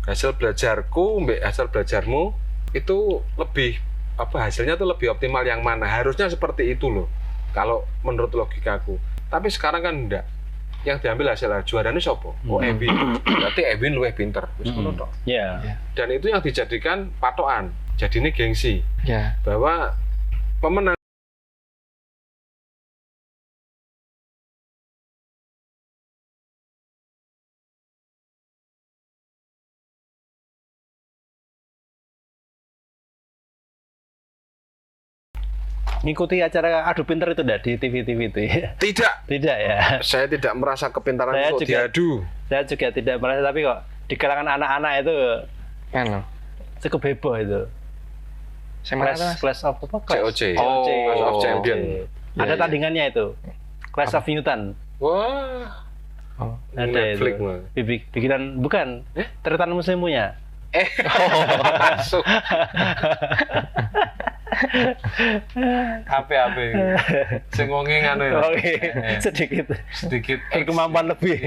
hasil belajarku mbak hasil belajarmu itu lebih hasilnya tuh lebih optimal yang mana, harusnya seperti itu loh kalau menurut logikaku. Tapi sekarang kan enggak, yang diambil hasil juaranya siapa? Ewin, berarti Ewin luwih pinter wis ngono tok. Dan itu yang dijadikan patokan, jadinya gengsi bahwa pemenang ngikuti acara adu pinter itu enggak di TV-TV itu ya? Tidak ya. Saya tidak merasa kepintaran itu diadu. Saya juga tidak merasa, tapi kok di kalangan anak-anak itu kan cukup heboh itu. Clash of apa? COC. Clash of Champion. Ada tandingannya itu. Clash of Newton. Wah. Ada Netflix itu. Bikinan bukan? Tretan Muslim punya. Masuk. HP sing wonge ngono ya. Oke. Sedikit kemampuan lebih.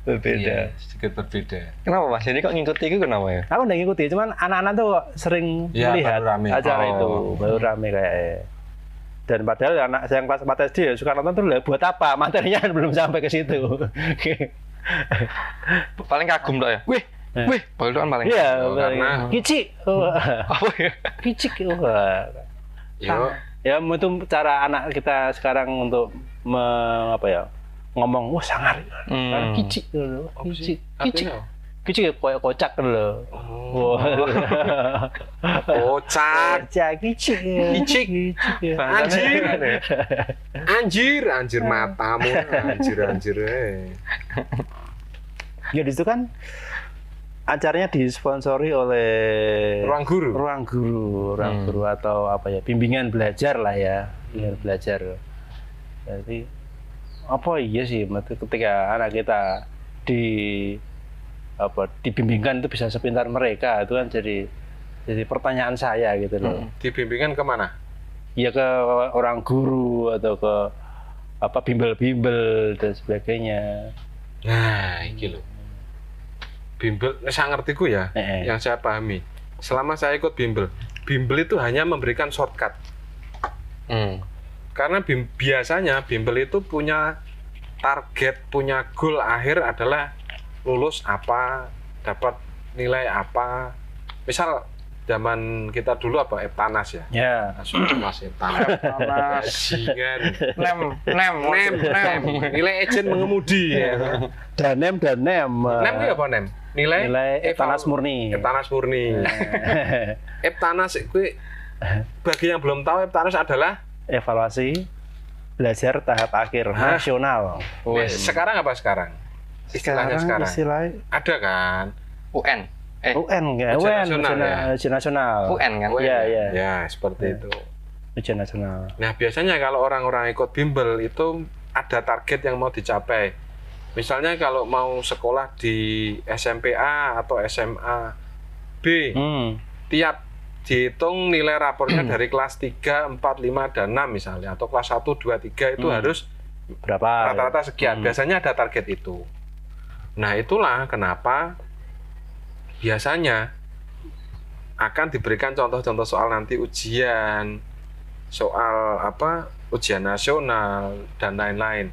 Berbeda. Sedikit berbeda. Kenapa Mas? Jadi kok ngikuti itu kenapa ya? Aku nggak ngikuti, cuman anak-anak tuh sering melihat acara itu, baru rame kayaknya. Dan padahal anak saya yang kelas 4 SD ya suka nonton tuh, buat apa? Materinya belum sampai ke situ. Paling kagum dok ya? Wih, paling paling. Iya, karena kicik. Apa ya? Kicik. Ya, itu cara anak kita sekarang untuk ngomong, wah sangar. Kicik dulu. Kicik kayak kocak dulu. Kocak. Kicik. Anjir matamu. Anjir. Ya di situ kan acaranya disponsori oleh ruang guru atau bimbingan belajar lah ya, bimbingan belajar. Jadi iya sih ketika anak kita dibimbingkan itu bisa sepintar mereka, itu kan jadi pertanyaan saya gitu loh. Dibimbingan kemana? Ya ke orang guru atau ke bimbel dan sebagainya. Nah, iki lho. Bimbel, saya ngertiku ya, yang saya pahami. Selama saya ikut bimbel itu hanya memberikan shortcut. Karena biasanya bimbel itu punya target, punya goal akhir adalah lulus apa, dapat nilai apa. Misal zaman kita dulu Eptanas ya. Mas Eptanas. Nem. Nilai agent mengemudi ya. Nem. Nem itu apa nem? Nilai Eptanas murni. Eptanas itu bagi yang belum tahu, Eptanas adalah evaluasi belajar tahap akhir nasional. Sekarang apa sekarang? Istilahnya sekarang. Ada kan? UN ujian nasional. UN kan? Ya, seperti itu. Ujian nasional. Nah, biasanya kalau orang-orang ikut bimbel itu ada target yang mau dicapai. Misalnya kalau mau sekolah di SMP A atau SMA B, tiap dihitung nilai rapornya dari kelas 3, 4, 5, dan 6 misalnya, atau kelas 1, 2, 3 itu harus berapa? Rata-rata sekian. Biasanya ada target itu. Nah, itulah kenapa biasanya akan diberikan contoh-contoh soal nanti ujian, soal ujian nasional dan lain-lain.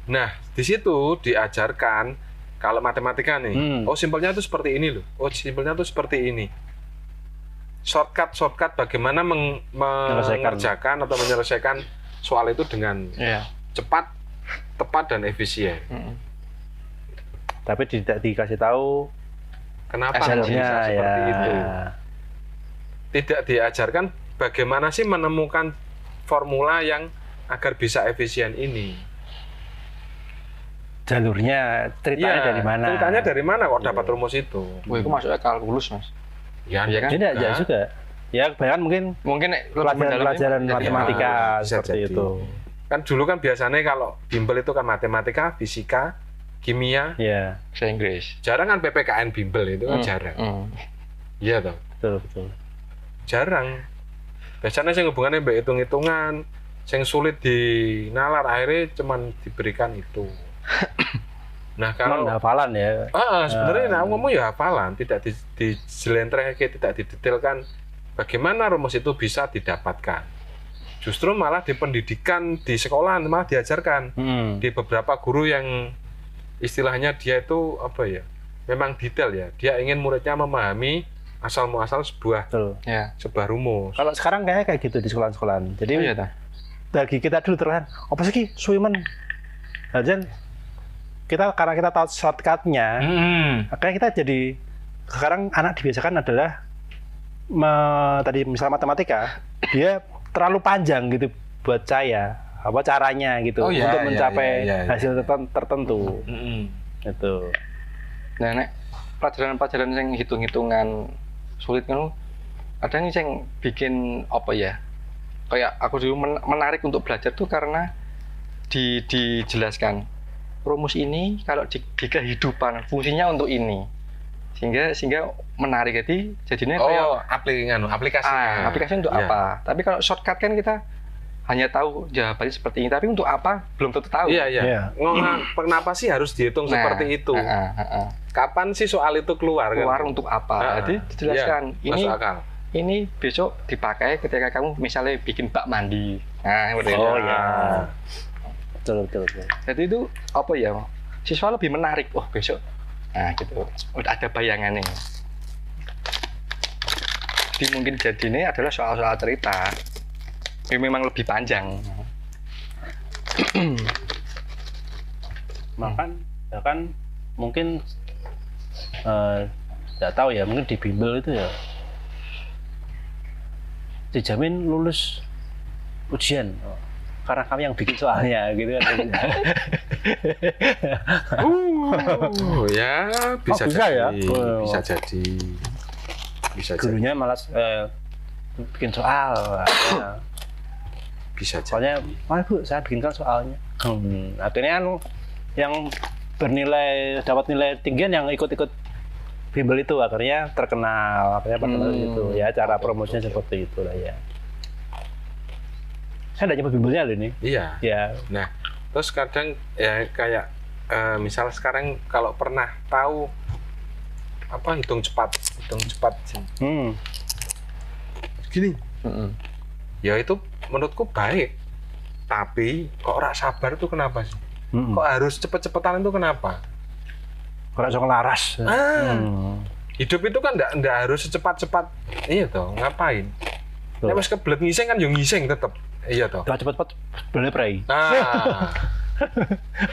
Nah, di situ diajarkan kalau matematika nih, simpelnya itu seperti ini loh. Simpelnya itu seperti ini. Shortcut bagaimana mengerjakan atau menyelesaikan soal itu dengan cepat, tepat dan efisien. Tapi tidak dikasih tahu kenapa bisa seperti itu. Tidak diajarkan bagaimana sih menemukan formula yang agar bisa efisien ini. Jalurnya, ceritanya dari mana? Ceritanya dari mana kok dapat rumus itu? Itu masuknya kalkulus, Mas. Ya kan? Tidak juga. Ya, kebanyakan mungkin pelajaran matematika seperti itu. Kan dulu kan biasanya kalau bimbel itu kan matematika, fisika, kimia, bahasa Inggris. Jarang kan PPKN bimbel itu kan jarang. Iya toh? Betul. Jarang. Biasanya yang hubungannya mbak hitung-hitungan, yang sulit dinalar akhirnya cuman diberikan itu. Nah, kalau hafalan ya. Sebenarnya aku ngomong ya hafalan, tidak dijelentrehke, tidak didetailkan bagaimana rumus itu bisa didapatkan. Justru malah di pendidikan di sekolah malah diajarkan di beberapa guru yang istilahnya dia itu apa ya? Memang detail ya. Dia ingin muridnya memahami asal muasal sebuah rumus. Kalau sekarang kayak gitu di sekolah-sekolah. Jadi bagi kita dulu terus apa sih Swimen? Dan karena kita tahu shortcut-nya, makanya kita jadi sekarang anak dibiasakan adalah tadi misalnya matematika, dia terlalu panjang gitu buat saya, apa caranya gitu untuk mencapai hasil tertentu. Itu. Nah, nek pelajaran-pelajaran yang hitung-hitungan sulit kan, ada yang bikin apa ya? Kayak aku dulu menarik untuk belajar tuh karena dijelaskan rumus ini kalau di kehidupan fungsinya untuk ini, sehingga menarik. Jadinya kayak aplikasi untuk apa. Tapi kalau shortcut kan kita hanya tahu jawabannya seperti ini, tapi untuk apa belum tentu tahu. Kenapa sih harus dihitung seperti itu? Kapan sih soal itu keluar kan? Untuk apa? Jadi dijelaskan ini besok dipakai ketika kamu misalnya bikin bak mandi. Nah, betul. Jadi itu apa ya? Siswa lebih menarik. Oh, besok. Nah, gitu. Udah ada bayangannya. Jadi mungkin jadi ini adalah soal-soal cerita. Ini memang lebih panjang. Bahkan mungkin tidak tahu ya, mungkin di bimbel itu ya dijamin lulus ujian karena kami yang bikin soalnya gitu kan. Bisa jadi. Gurunya malas bikin soal. Bisa jadi. Soalnya, Bu, saya bikinkan soalnya. Akhirnya yang dapat nilai tinggian yang ikut-ikut bimbel itu akhirnya terkenal, itu ya, cara promosinya seperti itulah ya. Saya udah nyebut bimbelnya loh ini. Iya. Ya. Nah, terus kadang ya kayak misal sekarang kalau pernah tahu apa hitung cepat gini. Ya itu menurutku baik. Tapi kok ora sabar itu kenapa sih? Kok harus cepet-cepetan itu kenapa? Kok langsung laras. Hidup itu kan enggak harus secepat-cepat. Iya toh, ngapain? Nek wis kebelet ngising kan yo ngising tetep. Iya toh. Udah cepet-cepet boleh pray.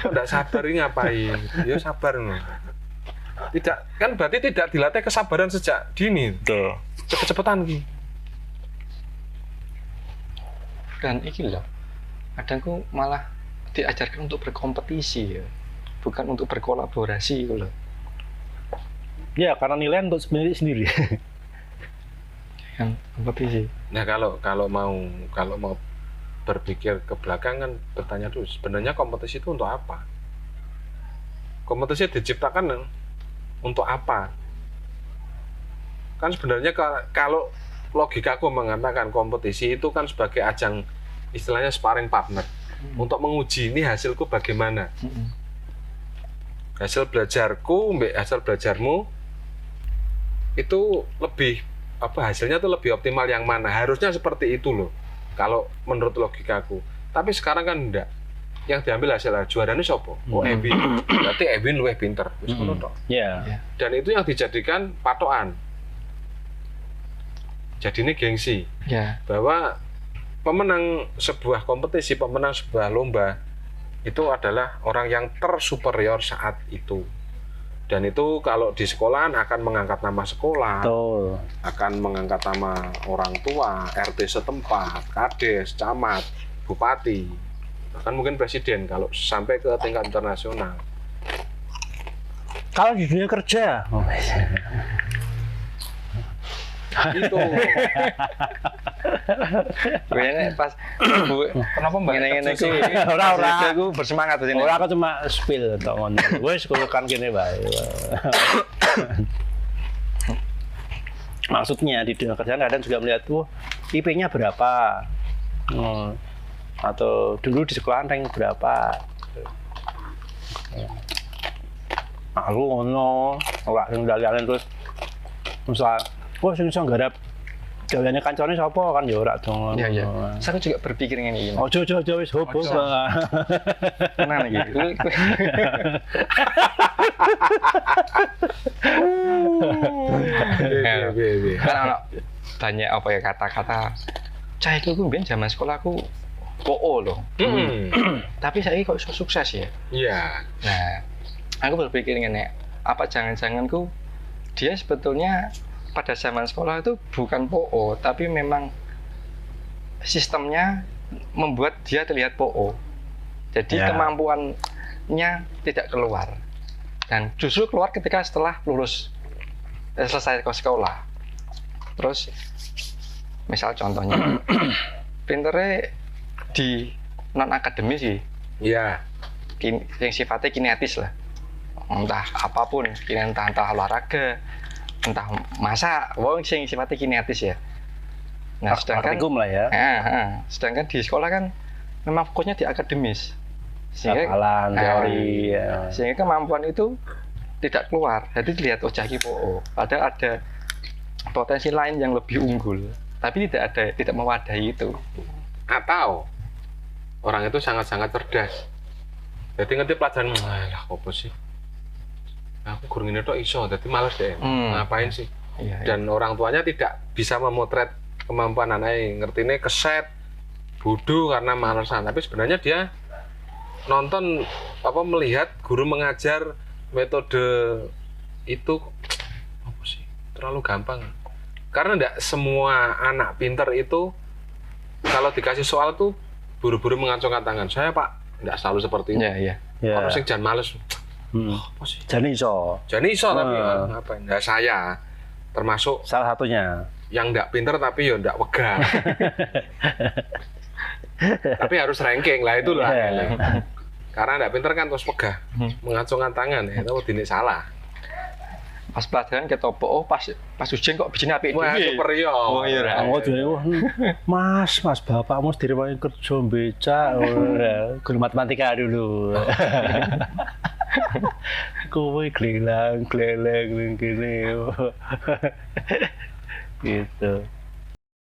Kok enggak sabar ini ngapain? Ya sabar no. Tidak, kan berarti tidak dilatih kesabaran sejak dini. Betul. Cepet-cepetan ki. Dan iki loh. Kadang malah diajarkan untuk berkompetisi ya. Bukan untuk berkolaborasi gitu loh. Ya, karena nilai untuk sendiri. Yang kompetisi. Nah, kalau mau berpikir ke belakang kan bertanya dulu, sebenarnya kompetisi itu untuk apa? Kompetisi diciptakan untuk apa? Kan sebenarnya kalau logikaku mengatakan kompetisi itu kan sebagai ajang istilahnya sparring partner untuk menguji ini hasilku bagaimana. Hasil belajarku, hasil belajarmu itu lebih hasilnya tuh lebih optimal yang mana? Harusnya seperti itu loh. Kalau menurut logikaku. Tapi sekarang kan enggak. Yang diambil hasil juaranya siapa? Oh, Ewin. Berarti Ewin luwih pinter. Wis ngono tok. Dan itu yang dijadikan patokan. Jadi ini gengsi. Bahwa pemenang sebuah kompetisi, pemenang sebuah lomba itu adalah orang yang tersuperior saat itu. Dan itu kalau di sekolahan akan mengangkat nama sekolah, akan mengangkat nama orang tua, RT setempat, kades, camat, bupati, bahkan mungkin presiden kalau sampai ke tingkat internasional. Kalau di dunia kerja, itu kayaknya pas kenapa mbak ngene iki ora aku bersemangat sini. Ora aku cuma spill tok ngono. Wis kan kene bae. Maksudnya di dunia kerjaan kadang juga melihat IP-nya berapa. Atau dulu di sekolahan rank berapa. Aku ngono, ora sing dalane terus misal, wah sing iso nggarap gaweane kancane sapa kan ya ora dong. Iya. Saya juga berpikir ngene iki. Ojo wis hobo. Tenan iki. Karena banyak apa ya kata-kata cah itu mbiyen zaman sekolahku PO loh. Tapi saya kok sukses ya. Iya. Nah, aku berpikir ngene, apa jangan-janganku dia sebetulnya pada zaman sekolah itu bukan PO, tapi memang sistemnya membuat dia terlihat PO. Jadi kemampuannya tidak keluar. Dan justru keluar ketika setelah lulus, selesai sekolah. Terus, misal contohnya, pinternya di non-akademis sih. Iya. Yang sifatnya kinetis lah. Entah apapun, entah olahraga, entah masak, sing sifatnya kinetis ya. Nah, sedangkan lah ya. Sedangkan di sekolah kan memang fokusnya di akademis. Sehingga teori. Sehingga kemampuan itu tidak keluar. Jadi dilihat jaki PO. Padahal ada potensi lain yang lebih unggul, tapi tidak mewadahi itu. Atau orang itu sangat-sangat cerdas. Jadi ngerti pelajaran, lah apa sih? Aku guru ini tuh iso, jadi males deh. Ngapain sih? Iya. Dan orang tuanya tidak bisa memotret kemampuan anaknya, ngertinya keset, bodoh karena malesan. Tapi sebenarnya dia nonton melihat guru mengajar metode itu apa sih? Terlalu gampang. Karena tidak semua anak pinter itu kalau dikasih soal tuh buru-buru mengacungkan tangan. Saya Pak, tidak selalu seperti itu. Iya. Orang sih jangan males. Apa sih? Jani iso tapi ngapain? Nah, saya termasuk salah satunya yang nggak pinter tapi ya nggak wegah. Tapi harus ranking lah itu lah. Karena nggak pinter kan terus wegah, mengacungkan tangan ya, itu dinik salah. Pas pelajaran ketopok, pas ujian kok bikin apik dhewe. Wah, super yo. Oh iya. Mas, bapakmu dirimain kerja becak. Guru matematika dulu. Kowe gleleng kene. Gitu.